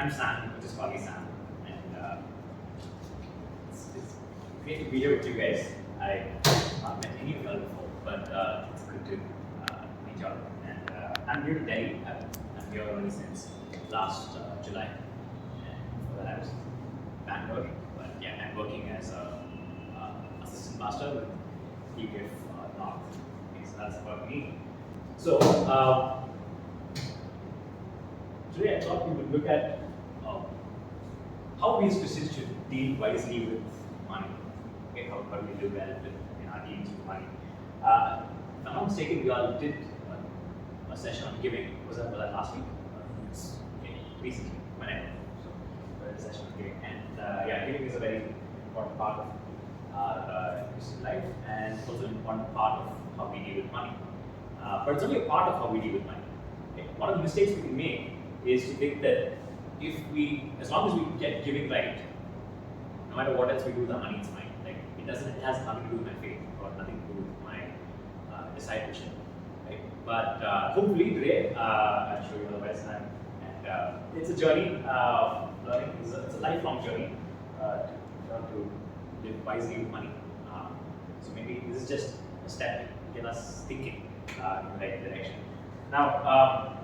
I'm Sam, just call me Sam, and it's great to be here with you guys. I've not met any of you all before, but it's good to meet you all. And I'm here to Delhi. I'm here only since last July, and before that I was in Bangalore. But yeah, I'm working as a assistant master with DBF North. Okay, so that's about me. So today I thought we would look at how we specifically should deal wisely with money. Okay, how do we do well in our dealings with money? If I'm not mistaken, we all did a session on giving. Was that last week? Yes. Okay, recently, whenever. So we had a session on giving, and yeah, giving is a very important part of our Christian life, and also an important part of how we deal with money. But it's only a part of how we deal with money. Okay? One of the mistakes we can make is to think that as long as we get giving right, no matter what else we do with our money, it's fine. Like it has nothing to do with my faith or nothing to do with my discipleship. Right? But hopefully today I'll show you otherwise. And it's a journey of learning. It's a lifelong journey to learn to live wisely with money. So maybe this is just a step to get us thinking in the right direction. Now,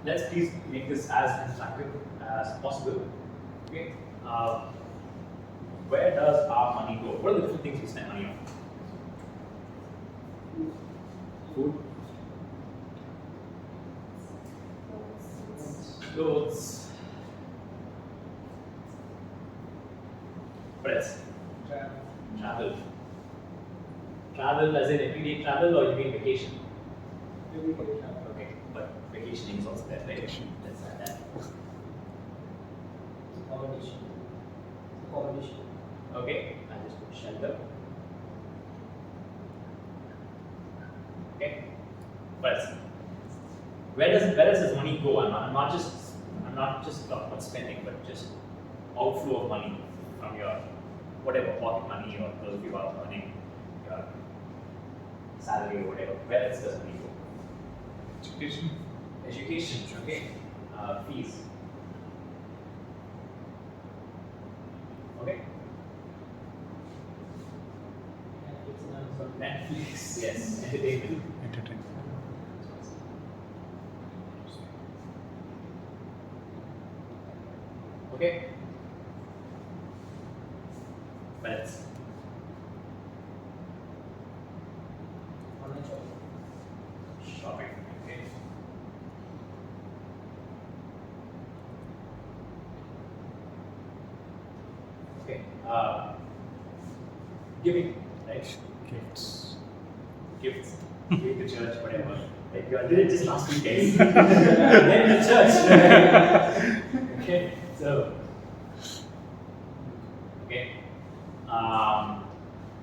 let's please make this as interactive as possible. Okay. Where does our money go? What are the different things we spend money on? Food, clothes. What else? Travel. Travel as in everyday travel, or you mean vacation? Everyday travel. Okay, but vacationing is also there, right? Let's add that. Accommodation. Okay, I'll just put shelter. Okay, what else? Where does this money go? I'm not just talking about spending, but just outflow of money from your whatever pocket money or those of you are earning your salary or whatever. Where else does money go? Education. Education, okay. Fees. Okay. Netflix, yes. Entertainment. Okay. Pets. Shopping. Okay. Okay. Giving, right? Gifts. Gifts. Giving to church, whatever. Like you did it just last week, guys. Then the church. Okay. So. Okay.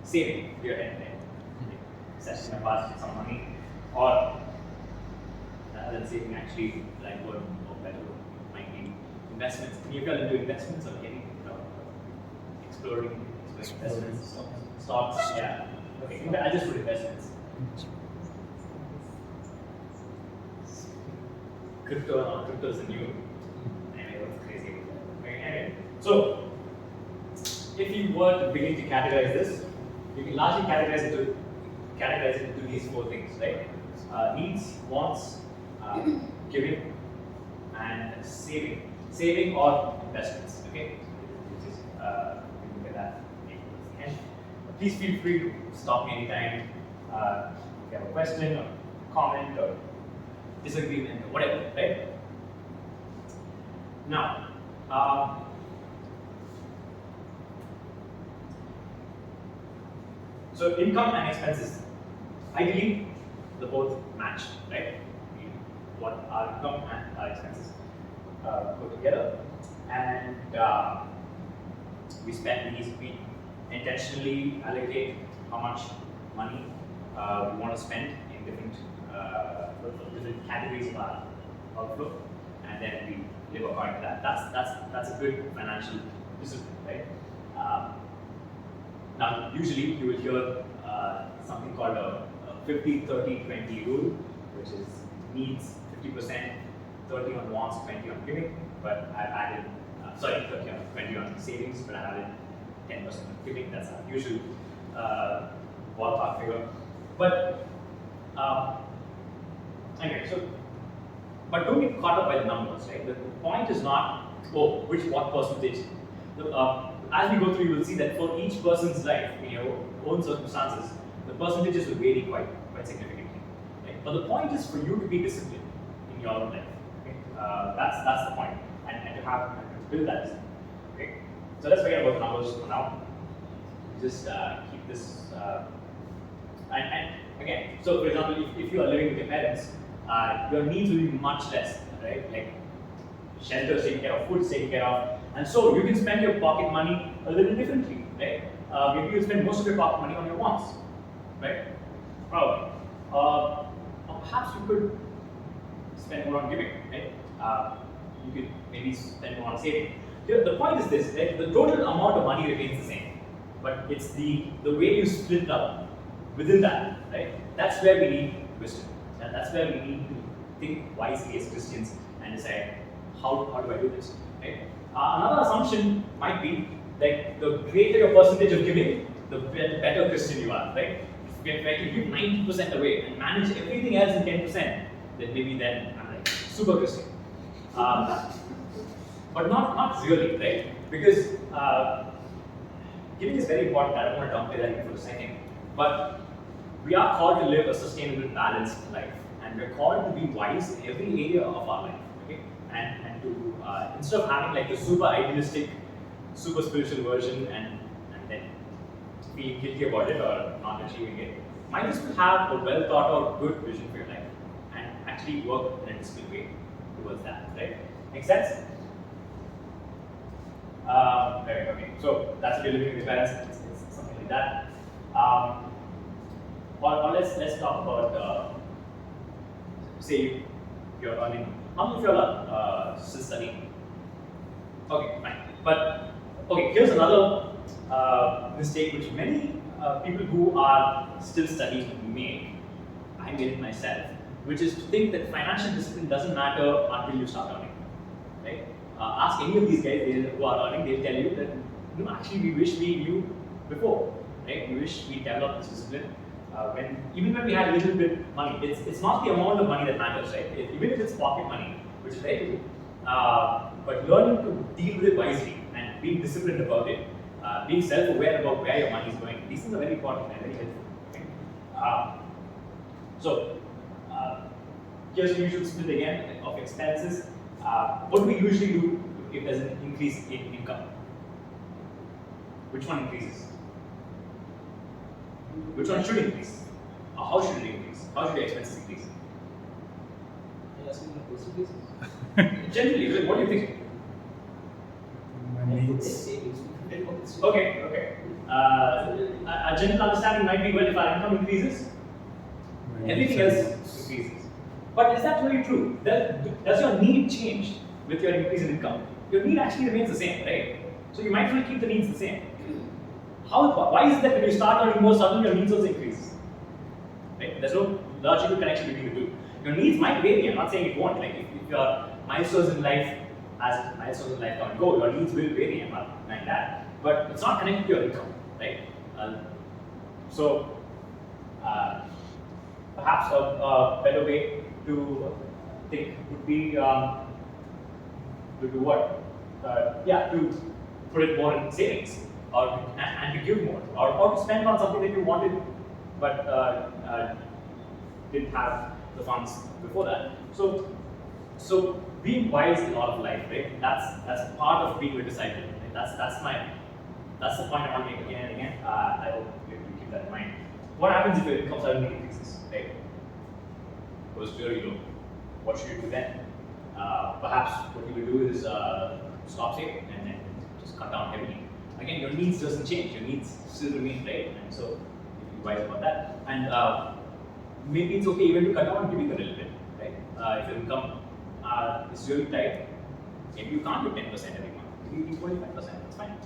Saving your head, right? Setting apart some money, or rather than saving, actually, like what better might be investments. Can you get into investments or getting exploring investments? Stocks, yeah. Okay, I just put investments. Crypto is a new. Anyway, that's crazy. Okay, anyway, so if you were to begin to categorize this, you can largely categorize it into these four things, right? Needs, wants, giving, and saving. Saving or investments, okay? Which is, we look at that. And please feel free to stop me anytime if you have a question or comment or disagreement or whatever, right? Now, so income and expenses, ideally, they both match, right? What our income and our expenses go together, and we spend these. We intentionally allocate how much money we want to spend in different categories of our outflow, and then we live according to that. That's a good financial discipline, right? Now, usually you will hear something called a 50-30-20 rule, which is needs 50%, 30 on wants, wants, 20 on giving, but I've added, 20 on savings, but I added 10% on giving. That's our usual ballpark figure. But anyway, but don't get caught up by the numbers, right? The point is not, what percentage. As we go through, you will see that for each person's life, in your own circumstances, the percentages will vary quite significantly. Right? But the point is for you to be disciplined in your own life. Okay? That's the point, and to have and to build that discipline. Okay? So let's forget about the numbers for now. Just keep this. And again, so for example, if you are living with your parents, your needs will be much less, right? Like shelter is taken care of, food is taken care of, and so you can spend your pocket money a little differently, right? Maybe you spend most of your pocket money on your wants, right? Probably. Or perhaps you could spend more on giving, right? You could maybe spend more on saving. The point is this, right? The total amount of money remains the same, but it's the way you split up within that, right? That's where we need wisdom, and that's where we need to think wisely as Christians and decide how do I do this, right? Another assumption might be like the greater your percentage of giving, the better Christian you are, right? If you give 90% away and manage everything else in 10%, then maybe I'm like super Christian. But not really, right? Because giving is very important. I don't want to downplay that for a second. But we are called to live a sustainable, balanced life. And we're called to be wise in every area of our life. Okay? And to, instead of having like the super idealistic, super spiritual version and then being guilty about it or not achieving it, might as well have a well thought out, good vision for your life and actually work in a disciplined way towards that. Right? Make sense? Okay, so that's if you're living with your parents, it's something like that. Or let's talk about, say you're earning, how many of you are still studying? Okay, fine. But, okay, here's another mistake which many people who are still studying make. I made it myself, which is to think that financial discipline doesn't matter until you start earning, right? Ask any of these guys who are earning, they'll tell you that, actually we wish we knew before, right? We wish we developed this discipline. Even when we had a little bit money, it's not the amount of money that matters, right? Even if it's pocket money, which is very little, but learning to deal with it wisely and being disciplined about it, being self-aware about where your money is going, these things are very important and very helpful. Okay? So here's the usual split again of expenses. What do we usually do if there's an increase in income? Which one increases? Which one should increase? Or how should it increase? How should your expenses increase? Are you asking the percentages? Generally, what do you think? My needs. Okay. A general understanding might be, well, if our income increases, everything else increases. But is that really true? Does your need change with your increase in income? Your need actually remains the same, right? So you might as well keep the needs the same. Why is it that when you start earning more, suddenly your needs also increase? Right? There's no logical connection between the two. Your needs might vary. I'm not saying it won't. Like if your milestones in life, as milestones in life come and go, your needs will vary. I'm not denying that. But it's not connected to your income, right? So perhaps a better way to think would be to do what? To put it more in savings, and to give more, or to spend on something that you wanted but didn't have the funds before that. So being wise in all of life, right? That's part of being a disciple. Right? That's the point I want to make again and again. I hope you keep that in mind. What happens if your income suddenly increases, right? Goes very low. What should you do then? Perhaps what you will do is stop saving and then just cut down heavily. Again, your needs doesn't change. Your needs still remain, right? And so you be wise about that. And maybe it's okay even to cut down giving a little bit, right? If your income is really tight, maybe you can't do 10% every month. Maybe you do 25%. That's fine.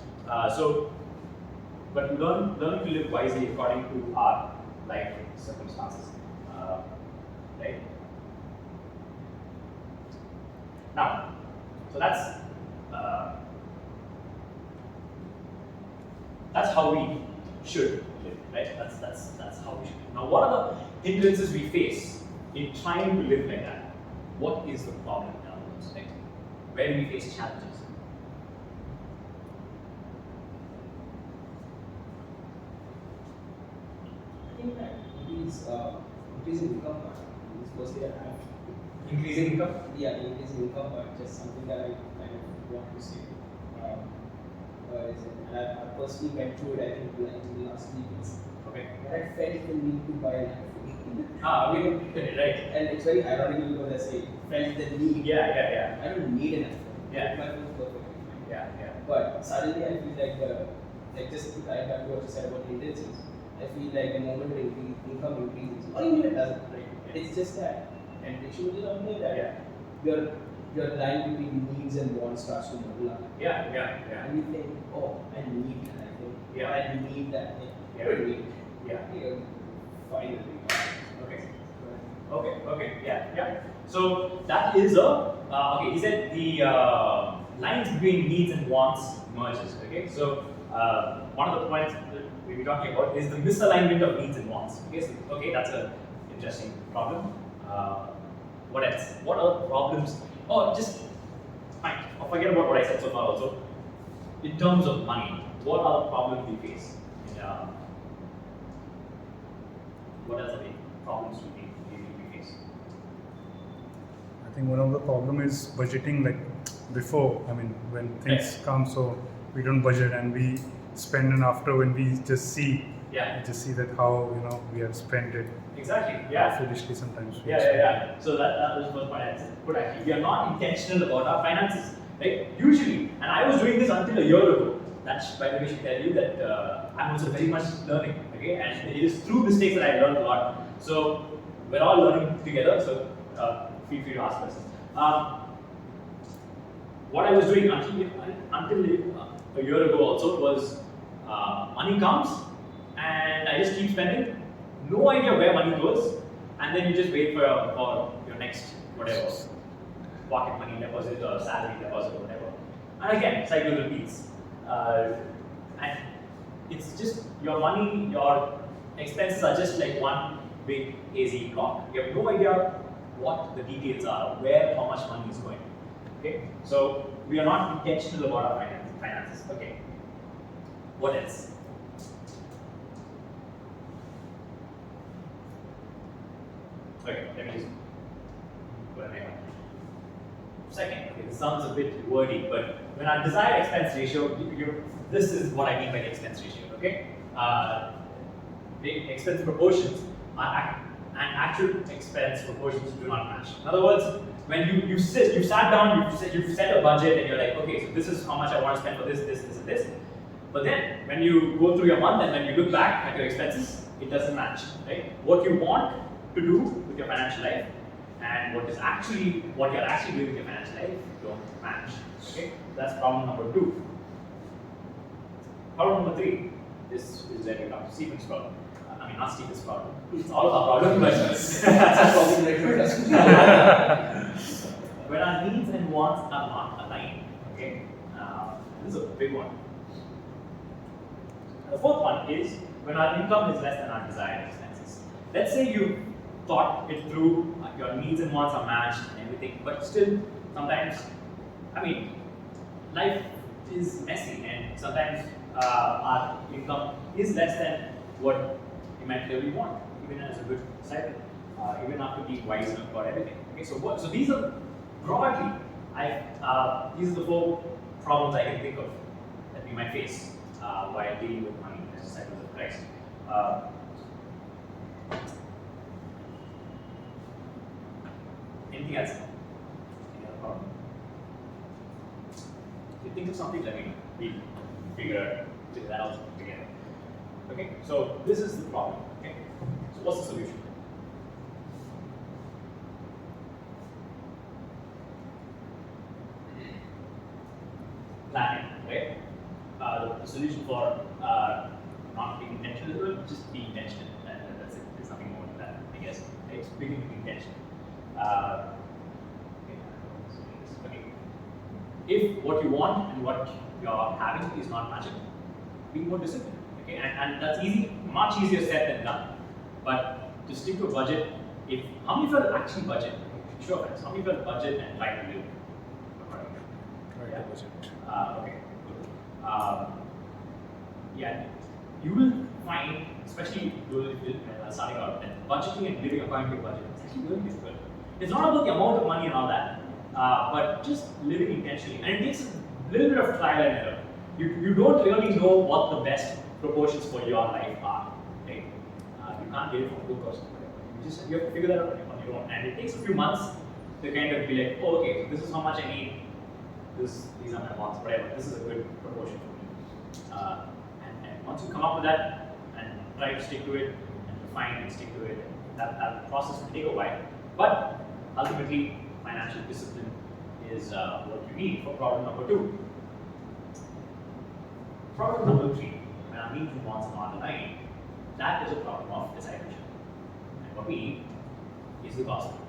But learn to live wisely according to our life circumstances, right? Now, so that's how we should live, right? That's how we should live. Now, what are the hindrances we face in trying to live like that? What is the problem in our lives, right? Where do we face challenges? I think that increasing income part is mostly that I have. Increasing income? Yeah, increasing income part, just something that I kind of want to say. And I personally went through it, I think, like in the last 3 weeks. Okay. Where I felt the need to buy an iPhone. Okay, right. And it's very ironical because I say, felt the need. Yeah. I don't need an iPhone. Yeah. My phone is perfectly fine. Yeah. But suddenly I feel like just to tie back to what you said about intentions, I feel like the moment income increases, or even it doesn't, right? It's just that temptation is out there that your line between needs and wants starts to muddle up. Yeah. And you think, oh, I need that thing. Yeah. Or I need that thing. Yeah. Or need. Yeah. Finally. Okay. Yeah. So that is okay. He said the lines between needs and wants merges. Okay. So one of the points that we were talking about is the misalignment of needs and wants. Okay, that's an interesting problem. What else? What other problems? Oh, just fine. Forget about what I said so far. Also, in terms of money, what are the problems we face? What else are the problems we face? I think one of the problem is budgeting. Like before, I mean, when things come, so we don't budget and we spend, and after when we just see, we just see that how we have spent it. Exactly. Yeah. Foolishly sometimes. Yeah. So that was the first point I said. But actually, we are not intentional about our finances, right? Usually, and I was doing this until a year ago. That's by the way, I should tell you that I'm also very much learning. Okay, and it is through mistakes that I learned a lot. So we're all learning together. So feel free to ask questions. What I was doing until a year ago also was money comes and I just keep spending. No idea where money goes, and then you just wait for your next whatever pocket money deposit or salary deposit or whatever. And again, cycle repeats. And it's just your money, your expenses are just like one big hazy block. You have no idea what the details are, where how much money is going. Okay, so we are not intentional about our finances. Okay, what else? Okay, let me just put it. Second, okay, this sounds a bit wordy, but when our desired expense ratio, this is what I mean by the expense ratio. Okay, the expense proportions and actual expense proportions do not match. In other words, when you sat down, you set a budget, and you're like, okay, so this is how much I want to spend for this, and this. But then when you go through your month and when you look back at your expenses, it doesn't match, right? What you want to do with your financial life and what you're actually doing with your financial life don't match. Okay, that's problem number 2. Problem number 3. This is where we come to Stephen's problem. I mean, not Stephen's problem. It's all of our problem, but that's a problem when our needs and wants are not aligned. Okay, this is a big one. The 4th one is when our income is less than our desired expenses. Let's say you thought it through, your needs and wants are matched and everything, but still, sometimes, I mean, life is messy and sometimes our income is less than what you might really want, even as a good cycle, even after being wise about everything. Okay, so these are broadly, these are the 4 problems I can think of that we might face while dealing with money as disciples of Christ. Anything else? Any other problem? If you think of something, let me know. We'll figure that out together. Okay, so this is the problem. Okay, so what's the solution? Planning, right? The solution for not being intentional is just be intentional. That's it. There's nothing more than that, I guess. It's begin with intention. Okay, if what you want and what you're having is not matching, be more disciplined. Okay, and that's easy, much easier said than done. But to stick to a budget, if how many people actually budget? Sure, friends. How many people budget and try to live accordingly? Try to budget. Okay, good. Yeah, you will find, especially those starting out, that budgeting and living according to your budget is actually very difficult. It's not about the amount of money and all that, but just living intentionally. And it takes a little bit of trial and error. You don't really know what the best proportions for your life are. Right? You can't get it from a book or something. You have to figure that out on your own. And it takes a few months to kind of be like, oh, okay, this is how much I need. These are my wants, whatever. This is a good proportion for me. And once you come up with that and try to stick to it and refine and stick to it, that process will take a while. But ultimately, financial discipline is what you need for problem number 2. Problem number 3, when our needs and wants are not aligned, that is a problem of discipleship. And what we need is the gospel.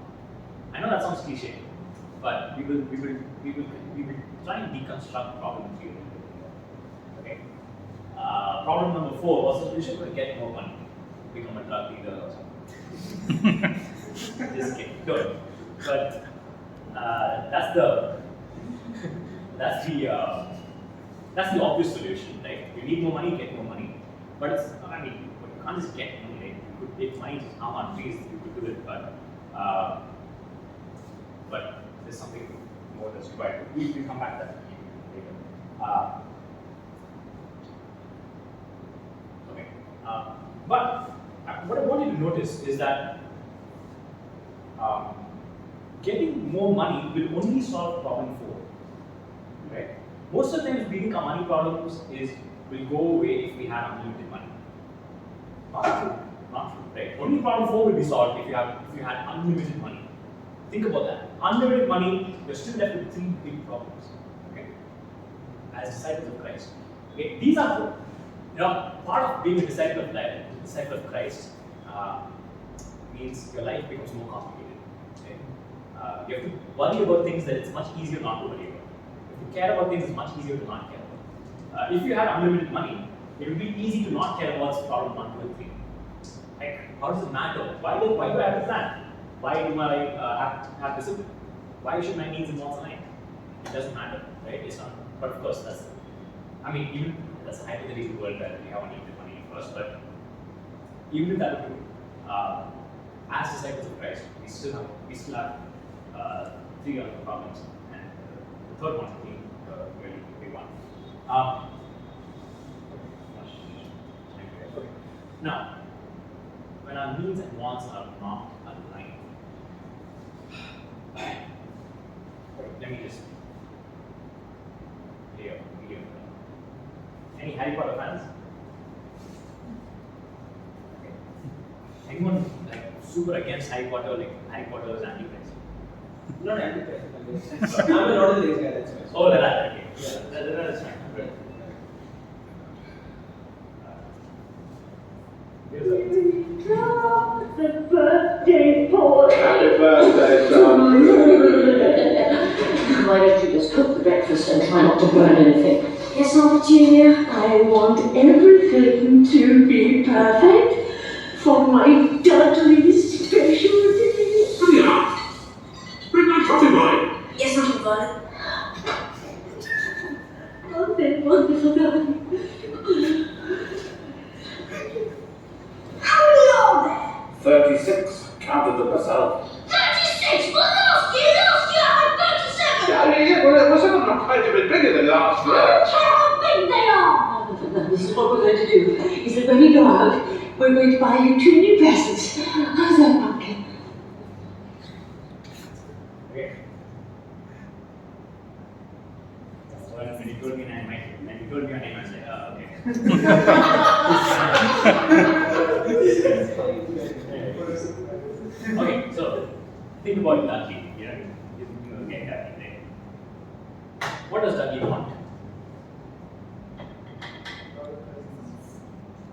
I know that sounds cliche, but we will try and deconstruct problem 3. Okay. Problem number 4 was the solution to get more money, become a drug dealer or something. Just kidding. Good. But that's the obvious solution, right? You need more money, get more money. But it's, I mean, you can't just get money, right? You could, if money just come on trees, you could do it, but there's something more that's required. We'll come back to that later. Okay. But what I want you to notice is that getting more money will only solve problem 4. Right? Most of the times we think our money problems will go away if we have unlimited money. Not true. Not true. Right? Only problem 4 will be solved if you had unlimited money. Think about that. Unlimited money, you're still left with 3 big problems. Okay? As disciples of Christ. Okay? These are part of being a disciple of Christ means your life becomes more complicated. Okay? You have to worry about things that it's much easier not to worry about. If you care about things, it's much easier to not care about. If you had unlimited money, it would be easy to not care about problem 1, 2, and 3. Like, how does it matter? Why do I have a plan? Why do I have discipline? Why should my needs and wants align? It doesn't matter, right? It's not. But of course, that's a hypothetical world where we have unlimited money first. But even if that would do, as disciples of Christ, we still have 3 other problems, and the third one being the really big one. Okay. Now, when our needs and wants are not aligned, let me just lay out a video. Any Harry Potter fans? Okay. Anyone like super against Harry Potter, like Harry Potter is anti-Christ? Not anti-Christ. I'm a Lord of the Rings guy, that's why. Oh, that okay. Yeah, that is fine. Good. The birthday boy. Happy birthday, son. Why don't you just cook the breakfast and try not to burn anything? Yes, Aunt Junior. I want everything to be perfect for my Dudley's special day. Yeah. Bring my coffee boy. Yes, Aunt Violet. Oh, that wonderful darling. How many are there? 36. Counted them myself. 36! Well, last year I had 37! Yeah, well, some of them are quite a bit bigger than last year. Look how big they are! No, this is what we're going to do. Is that when you go out, we're going to buy you 2 new presents. How's that, Pumpkin? Okay. Well, when you told me your name, I said, okay. Okay, so think about Dudley. Okay, Dudley. What does Dudley want?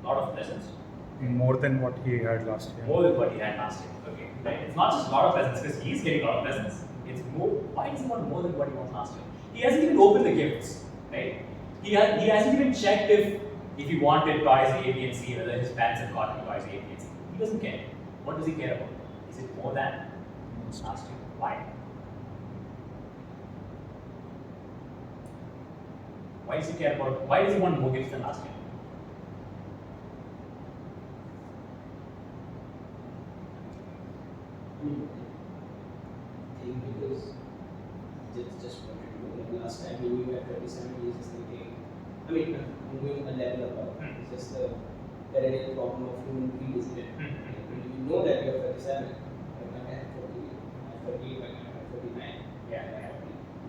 A lot of presents. More than what he had last year. More than what he had last year. Okay, right? It's not just a lot of presents because he's getting a lot of presents. It's more. Why does he want more than what he wants last year? He hasn't even opened the gifts, right? He hasn't even checked if he wanted toys A, B, and C, whether his parents have gotten toys A, B, and C. He doesn't care. What does he care about? Is it more than last year? Why? Why does he care about? Why does he want more gifts than last year? I think because just wanted to know, like last time when you were 37 years, just thinking, I mean, I'm going a level above. It's just the perennial problem of human greed, isn't it? Like, when you know that you're 37, like I have 40, I have 38, I have 39.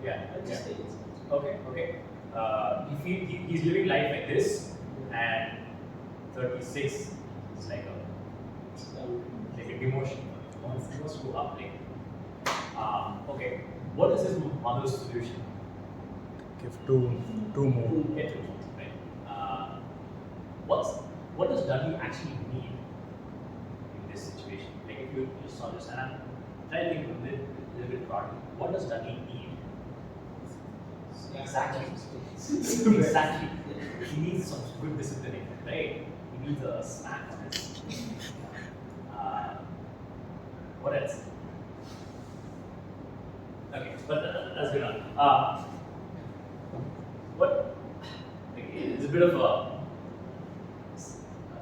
Yeah. Just take it. Okay. He's living life like this, and 36 is like a demotion. He wants to go up. Okay. What is his mother's solution? Give two more. Get to more, right? What does Dudley actually need in this situation? Like if you just saw this, and I'm trying to think a little bit broadly. What does Dudley need? Exactly. Exactly. He needs some good discipline, right? He needs a smack on his. What else? Okay, but that's good enough. What? It's a bit of a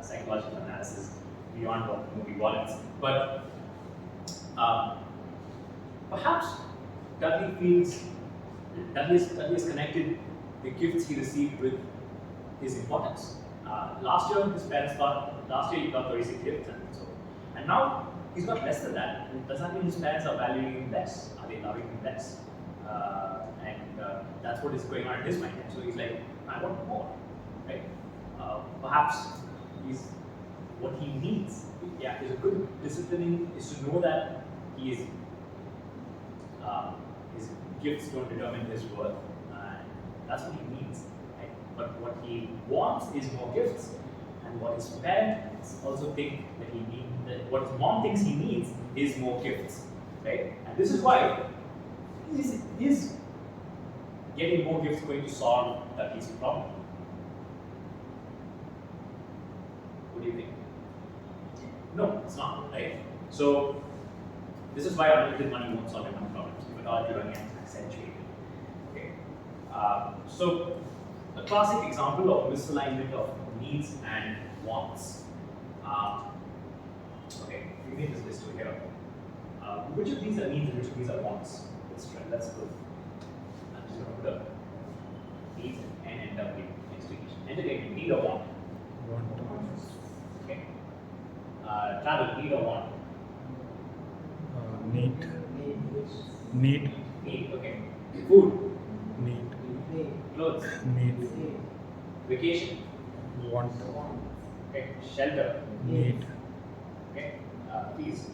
psychological analysis beyond what the movie warrants, but perhaps Dudley is connected the gifts he received with his importance. Last year, he got 36 gifts, and now he's got less than that. Does that mean his parents are valuing him less? Are they loving him less? That's what is going on in his mind. So he's like, I want more, right? Perhaps what he needs. Yeah, is a good disciplining is to know that he is. His gifts don't determine his worth. That's what he needs. Right? But what he wants is more gifts, and what his parents also think that he needs. What his mom thinks he needs is more gifts, right? And this is why is getting more gifts going to solve that easy problem? What do you think? No, it's not, right? So this is why unlimited money won't solve your money problems. If at all, you're going to accentuate it. Okay. So a classic example of misalignment of needs and wants. Okay, we made this list over here. Which of these are needs and which of these are wants? Let's go. I'm just going to put up needs and NNW next to each. Entertainment, need or want? Want. Okay. Travel, need or want? Need. Need. Need, okay. Food, Need. clothes, Need. vacation, Want. okay. Shelter, Need. okay. Fees,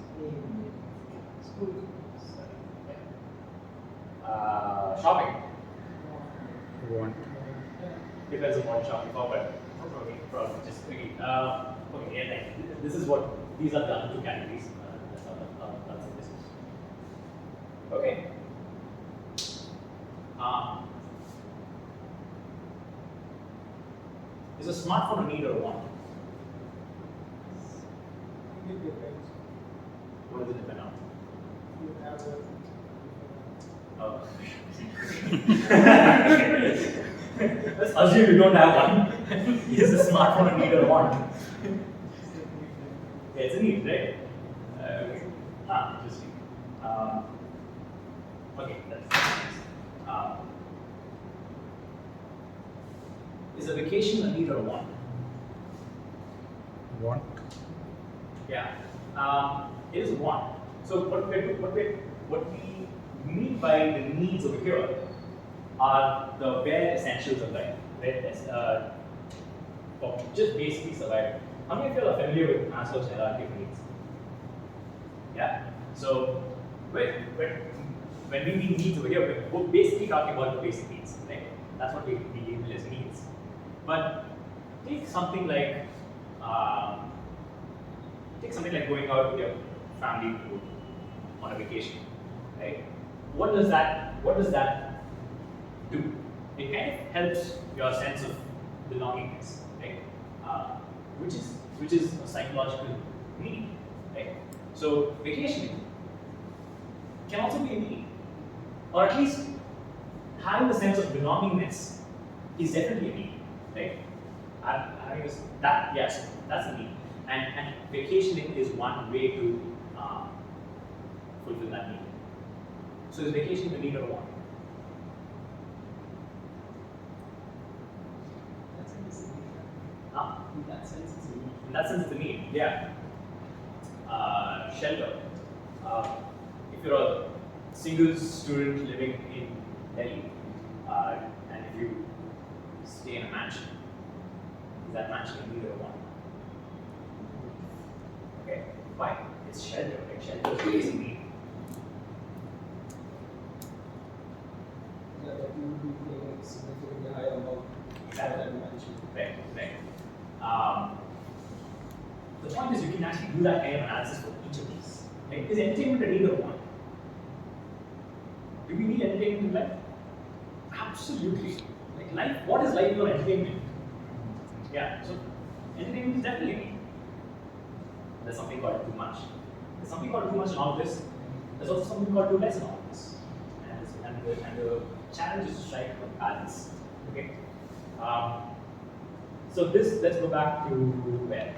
shopping. Want. Depends on what shopping for, but probably just quickly. Okay, yeah, like, this is what these are the other two categories. That's it. This is okay. Is a smartphone a need or a want? It depends. What does it depend on? You have a Oh. Let's assume you don't have one. Is a smartphone a need or a want? Yeah, it's a need, right? Interesting. Okay, that's is a vacation a need or a want? Want. Yeah, it is a want. So what we mean by the needs over here are the bare essentials of life, right? For just basically survival. How many of you are familiar with Maslow's hierarchy of needs? Yeah. So when we mean needs over here, we're basically talking about the basic needs, right? That's what we label as needs. But take something like going out with your family to on a vacation, right? what does that do? It kind of helps your sense of belongingness, right? Which is a psychological need, right? So vacationing can also be a need, or at least having a sense of belongingness is definitely a need, right? Having yes, that's a need, and vacationing is one way to fulfill that need. So is vacationing a need or a want? That's a need. Huh? In that sense, it's a need. In that sense, it's a need, yeah. Shelter. If you're a single student living in Delhi, and if you stay in a mansion, is that mansion a need or a want? Okay, fine. It's shelter. Like shelter is really a need. Yeah, that you would be paying a significantly higher amount Exactly. than management. Right, right. The point is, you can actually do that kind of analysis for each of these. Like, is entertainment a need or a want? Do we need entertainment in life? Absolutely. Like life, what is life without entertainment? Yeah, so entertainment is definitely a need. There's something called too much. There's something called too much in all of this. There's also something called too less in all of this. And the challenge is to strike a balance. Okay. So this, let's go back to where?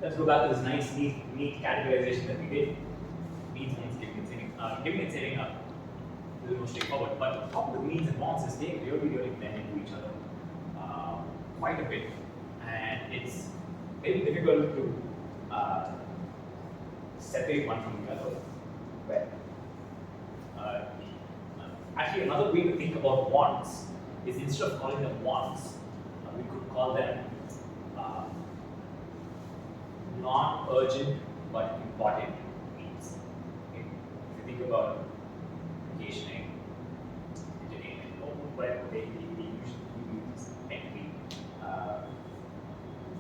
Let's go back to this nice, neat categorization that we did. Needs, wants, giving and saving. Giving and saving are a little more straightforward, but the problem with needs and wants is they really blend into each other quite a bit, and it's very difficult to separate one from the other. Well, actually, another way to think about wants is instead of calling them wants, we could call them non-urgent but important needs. Okay? If you think about vacationing, entertainment, or whatever, they usually tend to be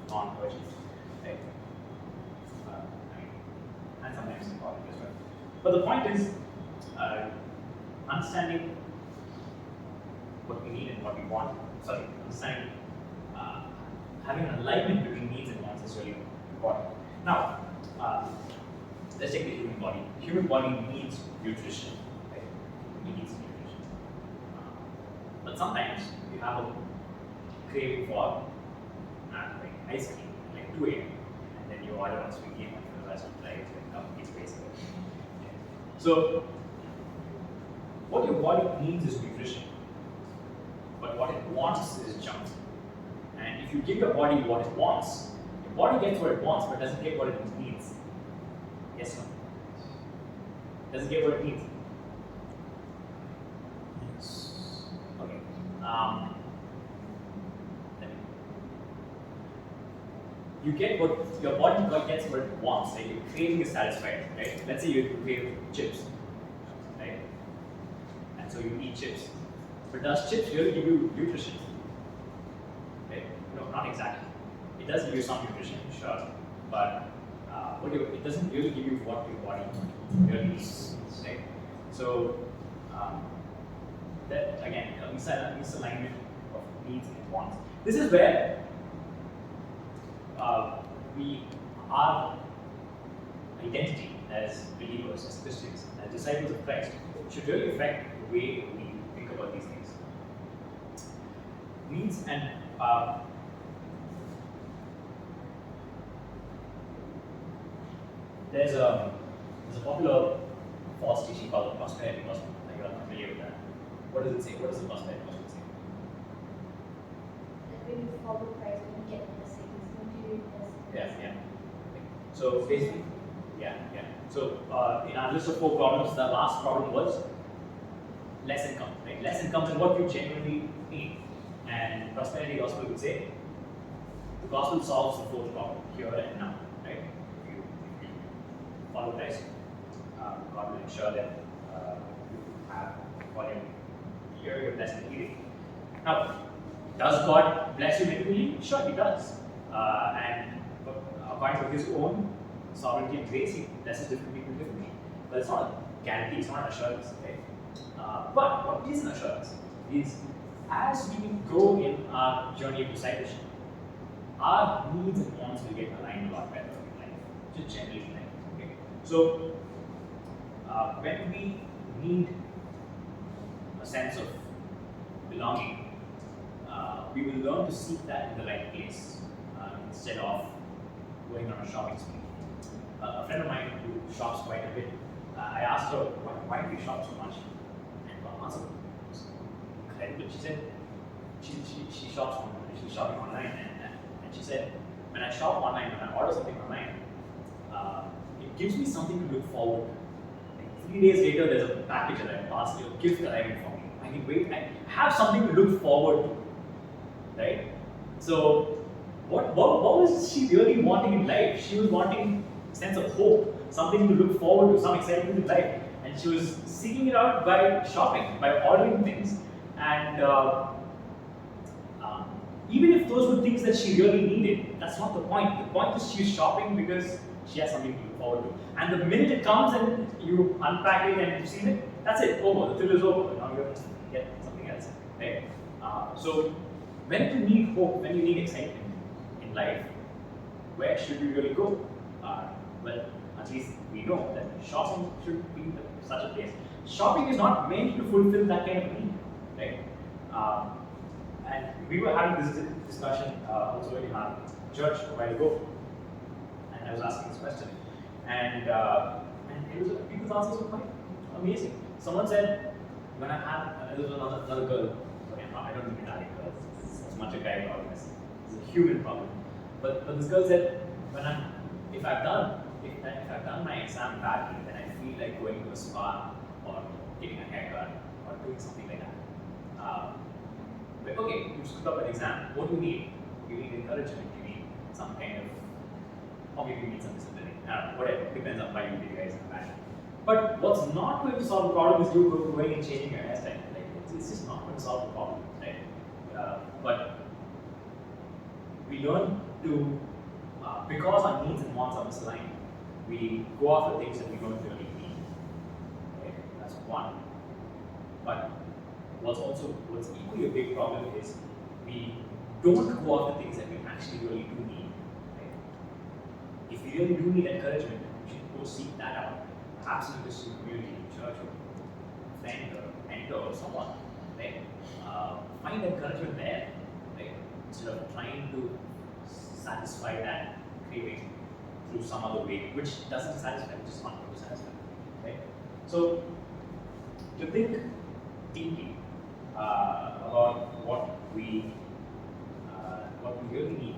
non-urgent, right? And sometimes important as well. But the point is, understanding what we need and what we want. Sorry, understanding having an alignment between needs and wants is really important. Now, let's take the human body. The human body needs nutrition, right? It needs nutrition. But sometimes you have a craving for like ice cream, like 2 a.m. and then you order on Swiggy and the rest of the life and come eat space. So, what your body needs is nutrition, but what it wants is junk. And if you give your body what it wants, your body gets what it wants, but doesn't get what it needs. Yes or no? Doesn't get what it needs. Yes. Okay. You get what your body gets what it wants. Like your craving is satisfied, right? Let's say you crave chips, right? And so you eat chips. But does chips really give you nutrition? Right? No, not exactly. It does give you some nutrition, sure, but it doesn't really give you what your body really needs, right? So that again, a misalignment of needs and wants. This is where our identity as believers, as Christians, as disciples of Christ, should really affect the way we think about these things. Needs and there's a popular false teaching called the prosperity gospel. You are familiar with that. What does it say? What does the prosperity gospel say? That when you follow Christ, when you get blessings, when you blessings. Yeah. So basically, yeah. So in our list of 4 problems, the last problem was less income, right? Less income than what you genuinely need. And prosperity gospel would say the gospel solves the 4th problem here and now, right? If you follow Christ, God will ensure that you have what you're blessed and eating. Now, does God bless you materially? Sure, He does. And according to His own sovereignty and grace, he blesses different people differently. But it's not a guarantee, it's not an assurance, right? But what is an assurance is as we grow in our journey of discipleship, our needs and wants will get aligned a lot better in life, just generally in life. Okay? So, when we need a sense of belonging, we will learn to seek that in the right place instead of going on a shopping spree. A friend of mine who shops quite a bit, I asked her, why do you shop so much? And her answer was incredible. She said she shops online, she's shopping online, and she said, when I shop online, when I order something online, it gives me something to look forward to. Like 3 days later, there's a package that I passed, a gift arriving for me. I can wait, I have something to look forward to, right? So, what was she really wanting in life? She was wanting a sense of hope, something to look forward to, some excitement in life. And she was seeking it out by shopping, by ordering things. And even if those were things that she really needed, that's not the point. The point is she's shopping because she has something to look forward to. And the minute it comes and you unpack it and you've seen it, that's it, over. The thrill is over. Now you have to get something else, right? So when you need hope, when you need excitement in life, where should we really go? Well, at least we know that shopping should be such a place. Shopping is not meant to fulfill that kind of need, right? And we were having this discussion also in our church a while ago, and I was asking this question, and it was, people's answers were quite amazing. Someone said, when I had, there was another girl, sorry, I don't mean Italian girls, it's as much a guy problem as it's a human problem. But this girl said, if I've done my exam badly, then I feel like going to a spa or getting a haircut or doing something like that. But okay, you screwed up an exam. What do you need? You need encouragement. You need some kind of, or maybe you need some discipline. I don't know, whatever. It depends on how you guys imagine. But what's not going to solve the problem is you going and changing your hairstyle. Like it's just not going to solve the problem, right? But we learn to, because our needs and wants are misaligned, we go after things that we don't really need. Right? That's one. But what's equally a big problem is we don't go after things that we actually really do need. Right? If we really do need encouragement, we should go seek that out. Perhaps in a Christian community, church, or friend, or mentor, or someone. Right? Find encouragement there, right? Instead of trying to satisfy that craving through some other way, which doesn't satisfy, which is not going to satisfy. Right? So, to think deeply about what we really need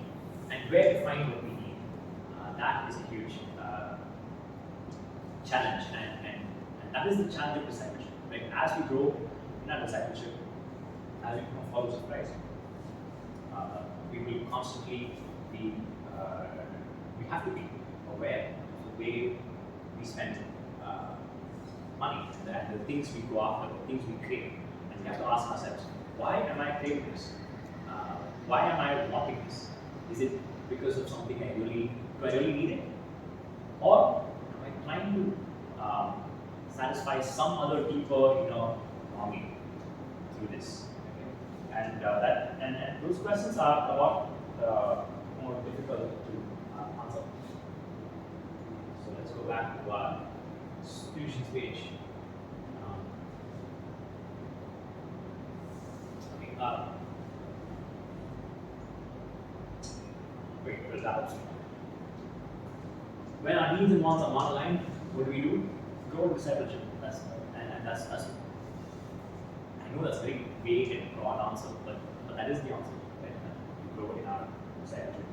and where to find what we need, that is a huge challenge, and that is the challenge of discipleship. Right? As we grow in our discipleship, as we become followers of Christ, we will constantly be, we have to be aware of the way we spend money and the things we go after, the things we crave. And we have to ask ourselves, why am I craving this? Why am I wanting this? Is it because of something do I really need it? Or am I trying to satisfy some other deeper longing through this? Okay? And those questions are a lot more difficult to answer. So let's go back to our solutions page. Wait, results. When our needs and wants are not aligned, what do? Grow in discipleship. That's I know that's a very vague and broad answer, but that is the answer. Right? We grow in our discipleship.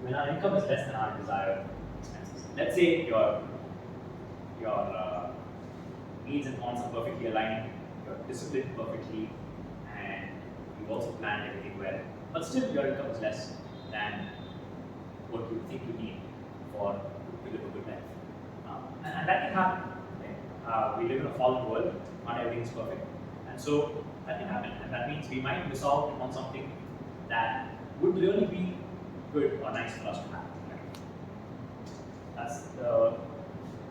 When our income is less than our desired expenses. Let's say your needs and wants are perfectly aligned, you're disciplined perfectly, and you've also planned everything well, but still your income is less than what you think you need to live a good life. And that can happen. Right? We live in a fallen world, not everything is perfect, and so that can happen, and that means we might miss out on something that would really be good or nice for us to have. Right? that's the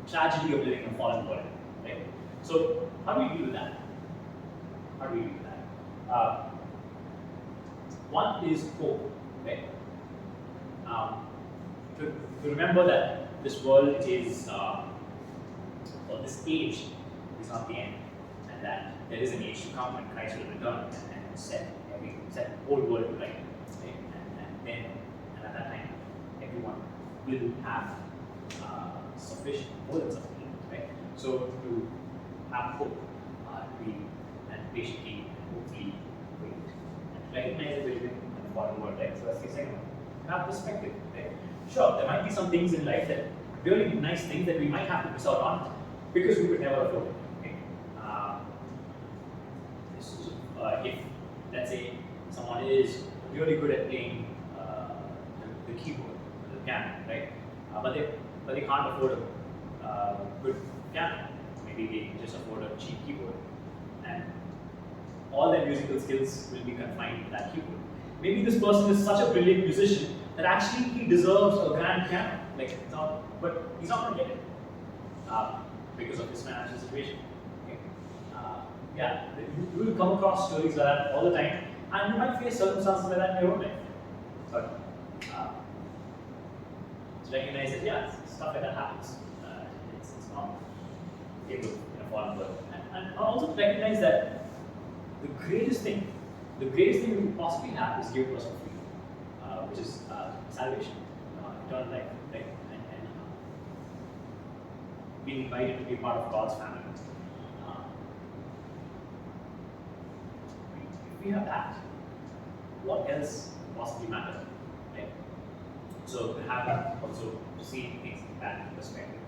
tragedy of living in a fallen world, right? So how do we deal with that? How do we deal with that? One is hope, right? To remember that this world is, or this age is not the end, and that there is an age to come when Christ will return and set the whole world to right, and at that time, everyone will have sufficient, more than sufficient, right? So to have hope, we and patiently and hopefully wait and recognize that we're living in a fallen world, right? So that's the second one. Have perspective, right? Sure, there might be some things in life that really nice things that we might have to miss out on because we could never afford it. Okay? If let's say someone is really good at playing the keyboard, the piano, right? But they can't afford a good piano. Maybe they just afford a cheap keyboard, and all their musical skills will be confined to that keyboard. Maybe this person is such a brilliant musician that actually he deserves a grand piano, but he's not going to get it because of his financial situation. Okay? Yeah, you will come across stories like that all the time, and you might face circumstances like that in your own life. But to recognize that, yeah, stuff like that happens. It's not able in a fallen world, and also to recognize that the greatest thing we could possibly have is given to us for free, which is salvation, eternal life, right? And being invited to be part of God's family. If we have that, what else possibly matters, right? So to have that also to see things in that perspective.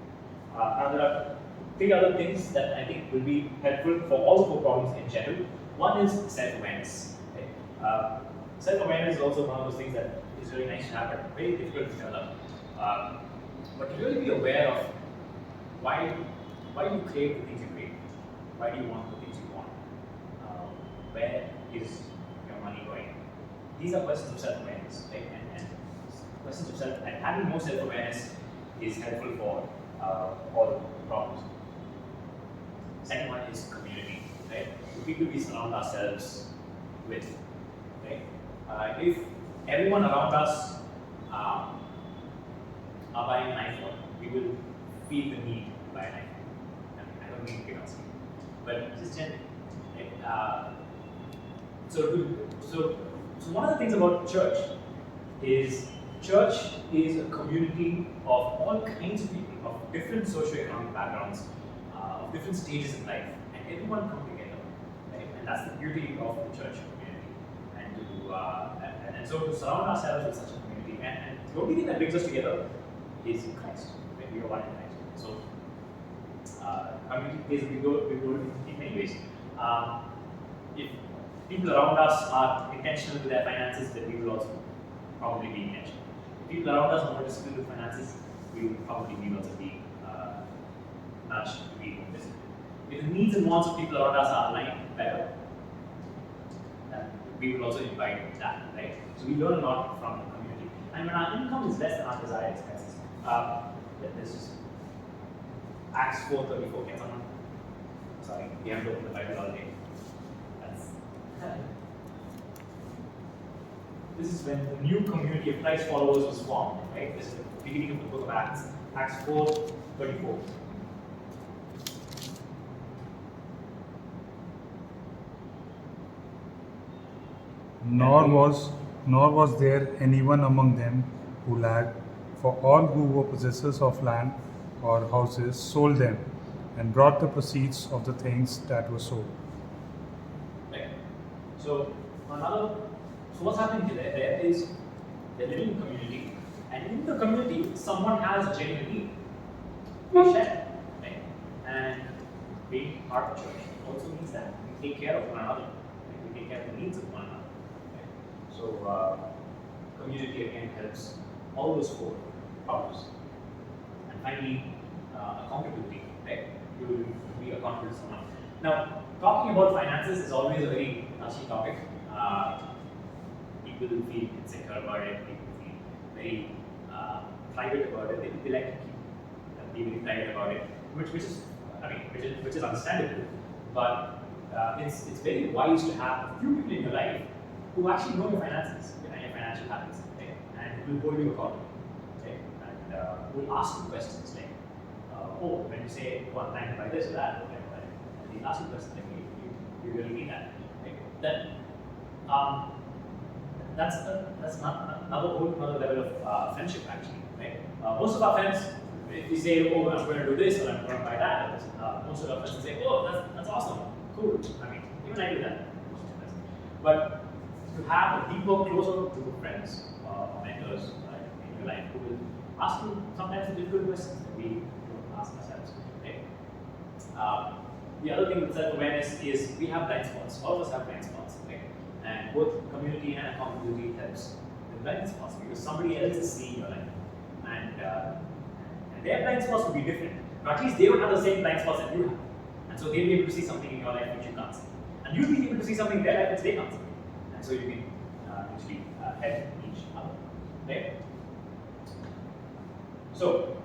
Now there are three other things that I think will be helpful for all four problems in general. One is self-awareness. Right? Self-awareness is also one of those things that is really nice to have, but very difficult to develop. But to really be aware of why you crave the things you crave, why do you want the things you want, where is your money going? These are questions of self-awareness, right? And questions of and having more self-awareness is helpful for all problems. Second one is community, right? The people we surround ourselves with, right? If everyone around us are buying an iPhone, we will feel the need to buy an iPhone. I don't mean because, but just generally. Right? So one of the things about church is a community of all kinds of people, of different socioeconomic backgrounds, of different stages in life, and everyone come together, right? And that's the beauty of the church community. And so to surround ourselves with such a community, and the only thing that brings us together is Christ. Right? We are one in Christ. So community plays a big role in many ways. If people around us are intentional with their finances, then we will also probably be intentional. If people around us are more disciplined with finances, we will probably also be nudged to be more disciplined. If the needs and wants of people around us are aligned better, then we will also invite that, right? So we learn a lot from the community. And when our income is less than our desired expenses, this is Acts 4:34. Can someone? Sorry, we haven't opened the Bible all day. This is when the new community of Christ followers was formed, right? This is the beginning of the book of Acts, Acts 4:34. Nor was there anyone among them who lacked, for all who were possessors of land or houses sold them and brought the proceeds of the things that were sold. Right. So what's happening here? There is they're living in community, and in the community, someone has a genuine need. We share, right? And being part of church also means that we take care of one another. Right? We take care of the needs of one another. Right? So community again helps all those four problems. And finally, accountability. Right? You will be accountable to someone. Now, talking about finances is always a very touchy topic. People feel insecure about it, people feel very private about it. They like to keep private about it, which is, I mean, which is understandable. But it's very wise to have a few people in your life who actually know your finances and your financial habits, right? And who will hold you accountable, right? And who will ask you questions like, oh, when you say, oh, I'm planning to buy this or that, or whatever, and they'll ask you questions like, you really need that, right? Then that's not another whole another level of friendship actually, right? Most of our friends, if we say, oh, I'm going to do this or I'm going to buy that, most of our friends will say, oh, that's awesome, cool. I mean, even I do that. But to have a deeper, closer group of friends or mentors in your life who will ask you sometimes difficult questions that we don't ask ourselves, right? The other thing with self-awareness is we have blind spots. All of us have blind spots, right? And both community and accountability helps with blind spots because somebody else is seeing your life. And their blind spots will be different. But at least they don't have the same blind spots that you have. And so they'll be able to see something in your life which you can't see. And you'll be able to see something in their life which they can't see. And so you can actually help each other, right? So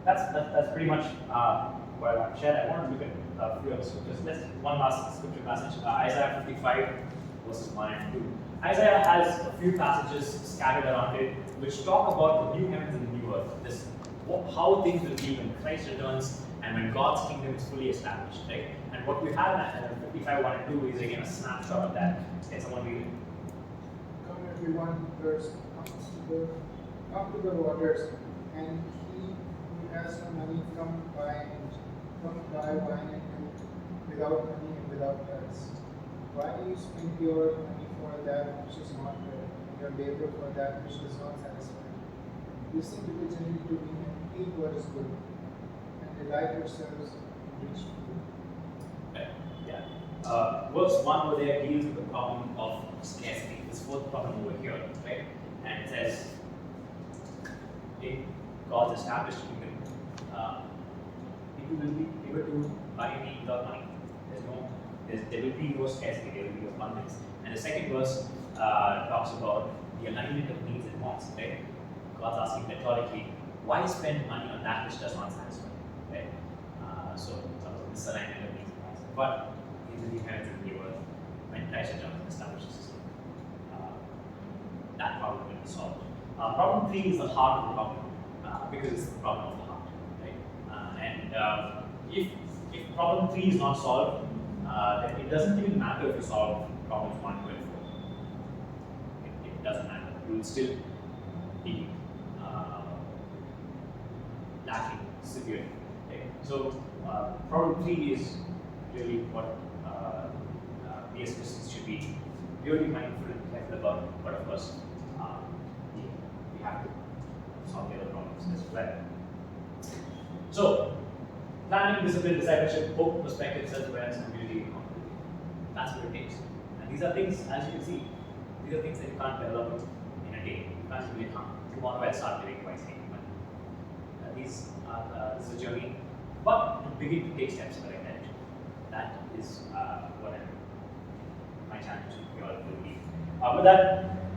that's pretty much what I want to share. I want to look at a few other scriptures. Let's one last scripture passage. Isaiah 55 verses 1 and 2. Isaiah has a few passages scattered around it which talk about the new heavens and the new earth. How things will be when Christ returns and when God's kingdom is fully established, right? And what we have in 55 1 and 2 is again a snapshot of that. Can someone read it? Come everyone, thirst, come to the waters, and he who has no money, come buy wine and milk without money and without price. Why do you spend your money for that which is not bread, and your labor for that which does not satisfy? You seem diligently to me and eat what is good, and delight yourselves in rich food. Okay. Yeah. Verse 1 over there deals with the problem of scarcity, this fourth problem over here, right? And it says, in God's established kingdom, people will be able to buy me without money. There will be no scarcity, there will be abundance. And the second verse talks about the alignment of needs and wants, right? God's asking rhetorically, why spend money on that which does not satisfy, right? So sort of misalignment of needs and wants. But in the new heavens and new earth, when Christ returns and establishes the system, that problem will be solved. Problem 3 is the heart of the problem, because it's the problem of the heart, right? If problem 3 is not solved, then it doesn't even matter if you solve problems 1, 2, and 4. It doesn't matter. You will still be lacking severely. Okay? So problem 3 is really what we as Christians should be really mindful and careful about. But of course, we have to solve the other problems as well. So, planning, discipline, discipleship, hope, perspective, self-awareness, community, accountability. That's what it takes. And these are things, as you can see, these are things that you can't develop in a day. You can't really tomorrow I'll start living wisely. This is a journey, but to begin to take steps in the right direction. That is what my challenge to you all will be. With that,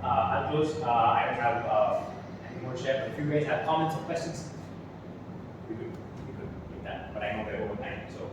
I'll close. I don't have anything more to share, but if you guys have comments or questions, we could do that. But I know we're over time, so